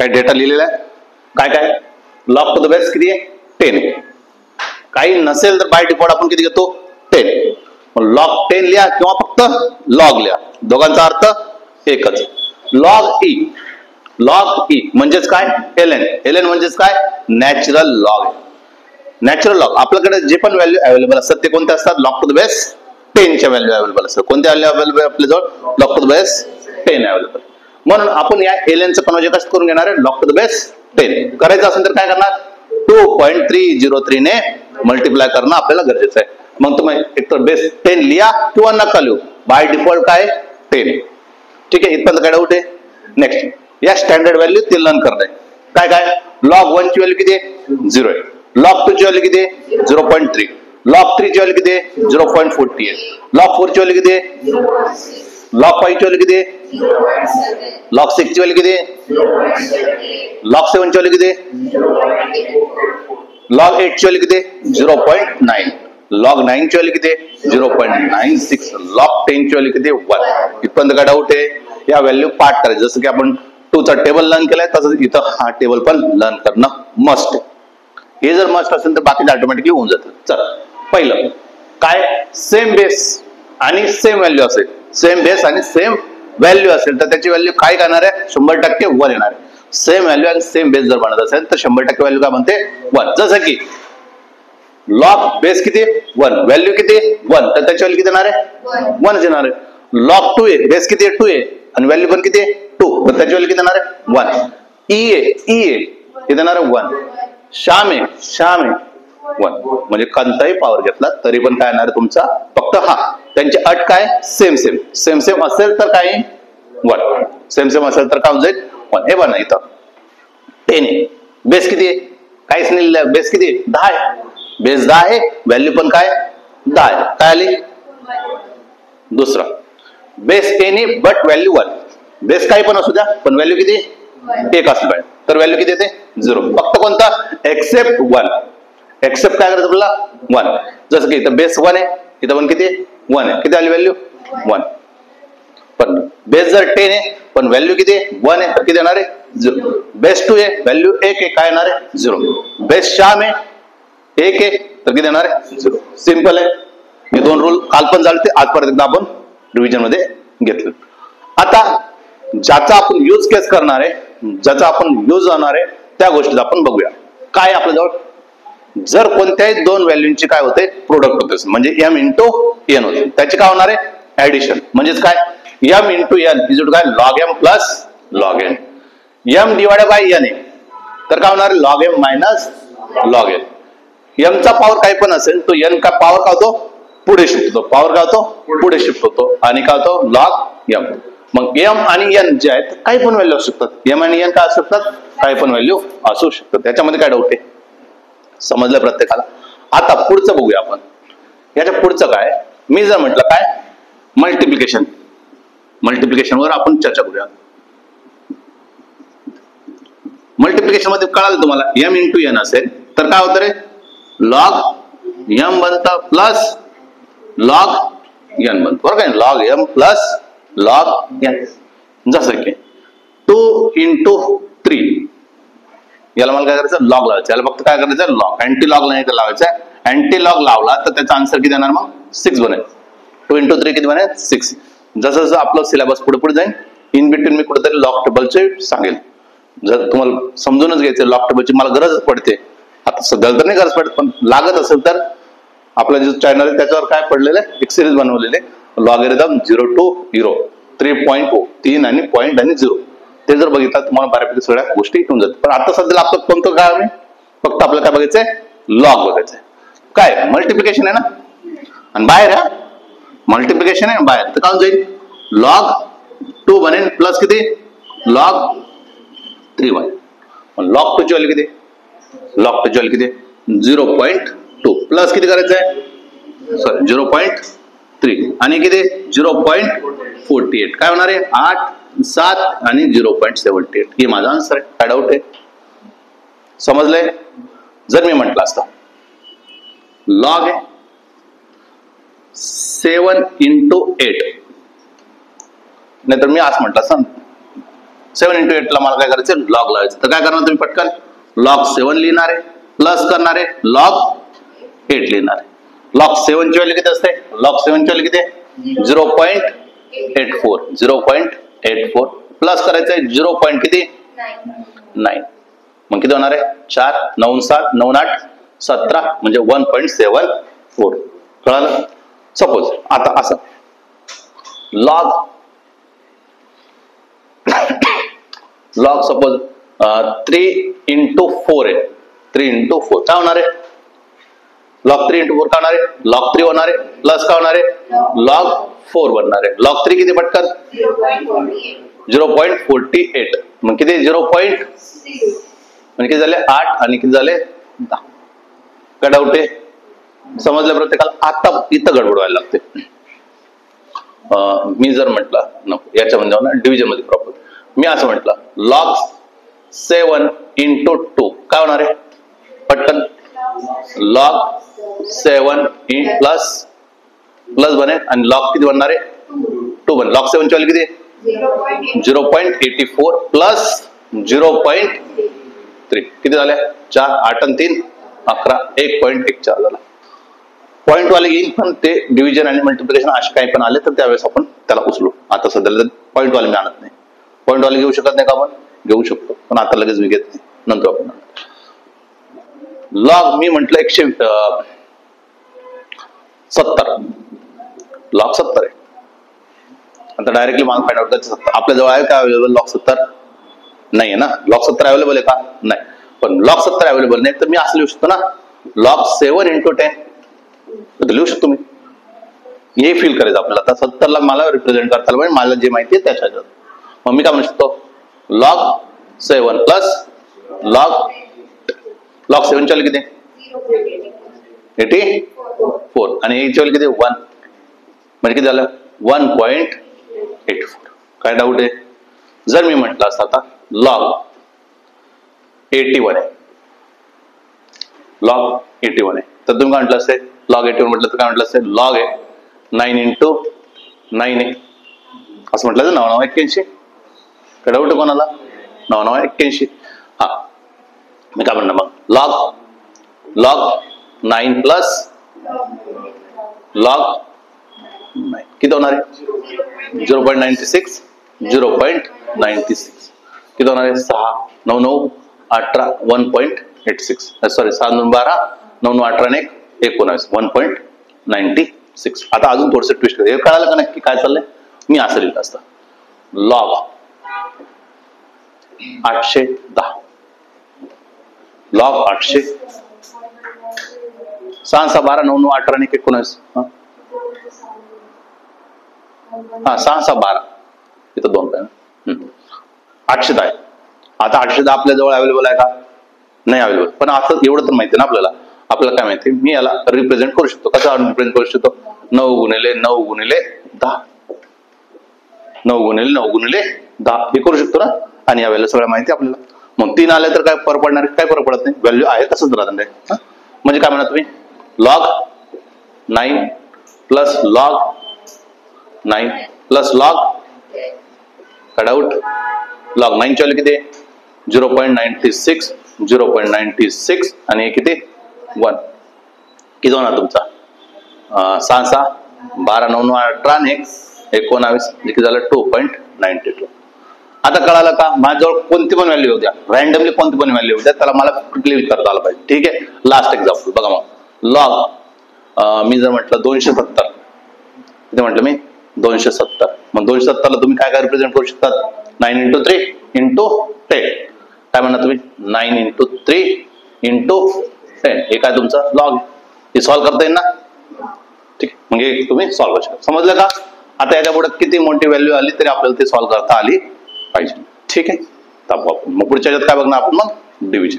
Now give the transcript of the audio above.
काय डेटा लिहिलेला आहे, काय काय लॉग टू द बेस किती आहे 10, काही नसेल तर बाय डिफॉल्ट आपण किती घेतो 10. लॉग 10 लिहा किंवा फक्त लॉग लिहा, दोघांचा अर्थ एकच. लॉग ई, लॉग ई म्हणजेच काय एलएन, एलएन म्हणजेच काय नॅचरल लॉग. नॅचरल लॉग आपल्याकडे जे पण व्हॅल्यू अवेलेबल असतात ते कोणते असतात, लॉग टू द बेस 10 च्या व्हॅल्यू अवेलेबल असतात. कोणते व्हॅल्यू अवेलेबल आपल्याजवळ, log to the base 10 available. म्हणून आपण या एलएनचं कन्वर्जन कसं करून घेणार आहे, लॉग टू द बेस 10 करायचं असेल तर काय करणार, 2.303 ने मल्टिप्लाय करणं आपल्याला गरजेचं आहे. मग तुम्ही एकतर बेस 10 लिहा किंवा नका लिहू, बाय डिफॉल्ट काय 10. ठीक आहे, इथपर्यंत काय डाऊट आहे. नेक्स्ट या स्टँडर्ड व्हॅल्यू ते लर्न करणे. काय काय लॉग 1 ची व्हॅल्यू किती आहे 0 आहे, लॉग 2 ची व्हॅल्यू किती आहे 0.3, लॉग 3 ची व्हॅल्यू किती आहे 0.48, लॉग 4 ची व्हॅल्यू किती आहे, लॉग 5 ची व्हॅल्यू किती आहे, लॉग 6 ची व्हॅल्यू किती आहे, लॉग 7 ची व्हॅल्यू किती आहे, लॉग 8 ची व्हॅल्यू किती आहे 0.9, लॉग 9 ची व्हॅल्यू किती आहे 0.96, लॉग 10 ची व्हॅल्यू किती आहे 1. इथपर्यंत काय डाऊट आहे, या व्हॅल्यू पार्ट करायचं. जसं की आपण 2 चा टेबल लर्न केलाय तसंच इथं हा टेबल पण लर्न करणं मस्ट आहे. हे जर मस्ट असेल तर बाकी ऑटोमॅटिकली होऊन जातं. चला पहिलं काय, सेम बेस आणि सेम व्हॅल्यू असेल, सेम बेस आणि सेम व्हॅल्यू असेल तर त्याची व्हॅल्यू काय करणार आहे 100% 1 येणार आहे. सेम व्हॅल्यू आणि सेम बेस जर बनत असेल तर 100% व्हॅल्यू काय बनते 1. जसं की लॉग बेस किती 1, व्हॅल्यू किती 1, तर त्याची व्हॅल्यू किती येणार आहे 1 येणार आहे. लॉग 2 आहे, बेस किती आहे 2 आहे आणि व्हॅल्यू पण किती आहे 2, तर त्याची व्हॅल्यू किती येणार आहे 1. ई आहे, किती येणार आहे 1. श्याम आहे, श्याम आहे 1. म्हणजे कोणताही पॉवर घेतला तरी पण काय येणार आहे तुमचा फक्त हा. त्यांची अट काय सेम सेम, सेम सेम असेल तर काय 1, सेम सेम असेल तर काय होऊन जाईल 1. हे बघा इथं 10 आहे, बेस किती आहे काहीच नाही, बेस किती आहे 10 आहे, बेस 10 आहे, व्हॅल्यू पण काय 10 आहे, काय आली. दुसरा बेस 10 आहे बट व्हॅल्यू 1, बेस काही पण असू द्या पण व्हॅल्यू किती 1 असली पाहिजे, तर व्हॅल्यू किती येते 0. फक्त कोणता एक्सेप्ट 1, एक्सेप्ट काय करायचं आपल्याला 1. जसं की इथं बेस 1 आहे, इथं पण किती 1 आहे, किती आली व्हॅल्यू 1. पण बेस जर 10 आहे पण व्हॅल्यू किती 1 आहे तर किती येणार आहे 0. बेस 2 आहे, व्हॅल्यू 1 आहे, काय येणार आहे 0. बेस श्याम आहे 1 आहे तर किती येणार आहे 0. सिंपल आहे. हे 2 रूल काल पण झाले, आजपर्यंत आपण रिव्हिजन मध्ये घेतलं. आता ज्याचा आपण यूज केस करणार आहे, ज्याचा आपण यूज होणार आहे त्या गोष्टीचा आपण बघूया. काय आपल्याजवळ जर कोणत्याही 2 व्हॅल्यूंची काय होते प्रोडक्ट होते, म्हणजे m इंटू n होते, त्याची काय होणार आहे ऍडिशन. म्हणजेच काय m इंटू n इज काय log m plus log n. m divided by n आहे तर काय होणार log m minus log n. m चा पॉवर काही पण असेल तो n का पॉवर काय होतो पुढे शिफ्ट होतो, पॉवर काय होतो पुढे शिफ्ट होतो आणि काय होतो लॉग m. मग m आणि n जे आहेत काही पण व्हॅल्यू असू शकतात, m आणि n काय असू शकतात काही पण व्हॅल्यू असू शकतात. त्याच्यामध्ये काय डाऊट आहे, समजलं प्रत्येकाला. आता पुढचं बघूया आपण. याच्या पुढचं काय, मी जर म्हटलं काय मल्टिप्लिकेशन, मल्टिप्लिकेशन वर आपण चर्चा करूया. मल्टिप्लिकेशन मध्ये कळालं तुम्हाला m इंटू n असेल तर काय होतं रे लॉग m बनतं प्लस लॉग n बनतो, बरोबर काय log m plus log n. जसं की 2 इंटू 3, याला मला काय करायचं लॉग लावायचं, याला फक्त काय करायचं लॉग, अँटी लॉग नाही तर लावायचं. अँटी लॉग लावला तर त्याचा आन्सर किती येणार मग 6 बनेल. 2 इंटू 3 किती बनेल 6. जसं जसं आपलं सिलेबस पुढे पुढे जाईल इन बिटवीन मी कुठेतरी लॉग टेबलचे सांगेल. जर तुम्हाला समजूनच घ्यायचं लॉग टेबलची मला गरज पडते, आता सध्या तर नाही गरज पडत पण लागत असेल तर आपला जो चॅनल आहे त्याच्यावर काय पडलेलं आहे एक सिरीज बनवलेले लॉगरिथम 0 to 0, 3.0, 3 आणि पॉईंट आणि 0. ते जर बघितलं तुम्हाला बऱ्यापैकी सगळ्या गोष्टी येऊन जातात. पण आता सध्याला आपलं कोणतं काय आहे फक्त आपल्याला काय बघायचंय लॉग बघायचंय. काय मल्टिप्लिकेशन आहे ना आणि बाहेर आहे मल्टिप्लिकेशन आहे बाहेर, तर काय जाईल लॉग 2 बनेल प्लस किती लॉग 3 बनेल. लॉग 2 ची व्हॅल्यू किती, लॉग 2 ची व्हॅल्यू किती 0.2 प्लस किती करायचंय सॉरी 0.3 आणि किती 0.48 काय होणार आहे 8, 7 आणि 0.78. हे माझा आन्सर आहे. काय डाऊट आहे, समजलंय. जर मी म्हटलं असतं लॉग आहे 7 इंटू 8, नाहीतर मी असं म्हटलं असं 7 × 8 ला मला काय करायचं, लॉग लावायचं. तर काय करणार तुम्ही पटकन, लॉग 7 लिहिणार आहे, प्लस करणार आहे, लॉग 8 लिहिणार आहे. लॉग 7 ची व्हॅल्यू किती असते, लॉग 7 ची व्हॅल्यू किती आहे, 0.84, 0.84 प्लस करायचं आहे 0. किती 9. मग किती होणार आहे, 4 9 7 9 8 17 म्हणजे 1.74. कळालं. सपोज आता असं लॉग लॉग सपोज 3 × 4 आहे, 3 × 4 काय होणार आहे, लॉग 3 × 4 काय होणार आहे, लॉग 3 होणार आहे, प्लस काय होणार आहे, लॉग 4 बनणार आहे. लॉग 3 किती पटकन 0.48. मग किती 0. म्हणजे किती झाले 8 आणि किती झाले 10. काय डाऊट आहे, समजलं प्रत्येकाला. आता इथं गडबड व्हायला लागते. मी जर म्हटलं नको याच्यामध्ये डिव्हिजन मध्ये प्रॉपर, मी असं म्हटलं लॉग 7 × 2 काय होणार आहे पटकन, लॉग 7 प्लस बनेल आणि लॉग किती बनणार आहे 2 बनेल. लॉग 7 ची व्हॅल्यू किती 0.84 प्लस 0.3 किती झाले 4 8 आणि 3 11 1.14 झाला. पॉईंट वाले येईल पण ते डिव्हिजन आणि मल्टिप्लिकेशन असे काही पण आले तर त्यावेळेस आपण त्याला उचलू. आता सध्याला पॉईंट वाले मी आणत नाही. पॉईंट वाले घेऊ शकत नाही का, आपण घेऊ शकतो पण आता लगेच मी घेत नाही, नंतर आपण. लॉग मी म्हटलं 170, लॉग 70 आहे. आता डायरेक्टली मला फाइंड आउट करायचं, आपल्या जवळ आहे का अवेलेबल लॉग 70 नाहीये ना. लॉग 70 अवेलेबल आहे का, नाही. पण लॉग 70 अवेलेबल नाही तर मी असं लिहू शकतो ना, लॉग 7 × 10 लिहू शकतो मी. हे फील करायचं आपल्याला. आता 70 ला मला रिप्रेझेंट करता पाहिजे, मला जे माहिती आहे त्याच्या. मग मी काय म्हणू शकतो, लॉग 7 प्लस लॉग 7 ची व्हॅल्यू किती 84 आणि याची व्हॅल्यू किती 1 म्हणजे किती झालं 1.84. काय डाऊट आहे. जर मी म्हटलं असतं आता लॉग 81 आहे, लॉग 81 आहे तर तुम्ही काय म्हटलं असते, लॉग 81 म्हटलं तर काय म्हटलं असते, लॉग आहे 9 × 9 आहे असं म्हटलं तर 9 81. काय डाऊट आहे कोणाला, 9 81. हा मी काय म्हणणार मग लॉग 9 प्लस लॉग 9 किती होणार आहे 0.96 0.96 किती होणार आहे 6 9 9 18 1.86 सॉरी 7 2 12 9 9 18 1 19 1.96. आता अजून थोडंसं ट्विस्ट हे कळालं का नक्की काय चाललंय. मी असं लिहिलं असतं लॉग 810 लॉग 800 6 6 12 9 9 18 1 19 हा 6 6 12 इथं 2 काय 810 आहे. आता 810 आपल्या जवळ अवेलेबल आहे का, नाही अवेलेबल. पण आता एवढं तर माहिती ना आपल्याला काय माहिती, मी याला रिप्रेझेंट करू शकतो. कसं रिप्रेझेंट करू शकतो, 9 × 9 × 10 9 × 9 × 10 हे करू शकतो ना. आणि यावेळेला सगळ्या माहिती आपल्याला. मग 3 आले तर काय फरक पडणार, काय फरक पडत नाही, व्हॅल्यू आहे तसंच राहत. म्हणजे काय म्हणा तुम्ही log 9 plus log 9 plus log काय डाऊट लॉग 9 ची व्हॅल्यू किती 0.96 0.96 आणि किती 1 किती होणार तुमचा 6 6 12 9 9 18 आणि 19 किती झालं 2.92. आता कळालं का, माझ्याजवळ कोणती पण व्हॅल्यू होत्या, रॅन्डमली कोणती पण व्हॅल्यू होत्या, त्याला मला क्लिअर करता आलं पाहिजे. ठीक आहे. लास्ट एक्झाम्पल बघा. मग लॉग मी जर म्हटलं 270 किती म्हटलं मी 270. मग 270 ला तुम्ही काय रिप्रेझेंट करू शकतात 9 × 3 × 10 काय म्हणा तुम्ही 9 × 3 × 10 हे काय तुमचं लॉग हे सॉल्व्ह करता येईल ना. ठीक आहे. म्हणजे तुम्ही सॉल्व्ह करू शकता. समजलं का. आता याच्या पुढे किती मोठी व्हॅल्यू आली तरी आपल्याला ते सॉल्व्ह करता आली पाहिजे. ठीक आहे. मग पुढच्या ह्याच्यात काय बघणार आपण मग डिव्हिजन.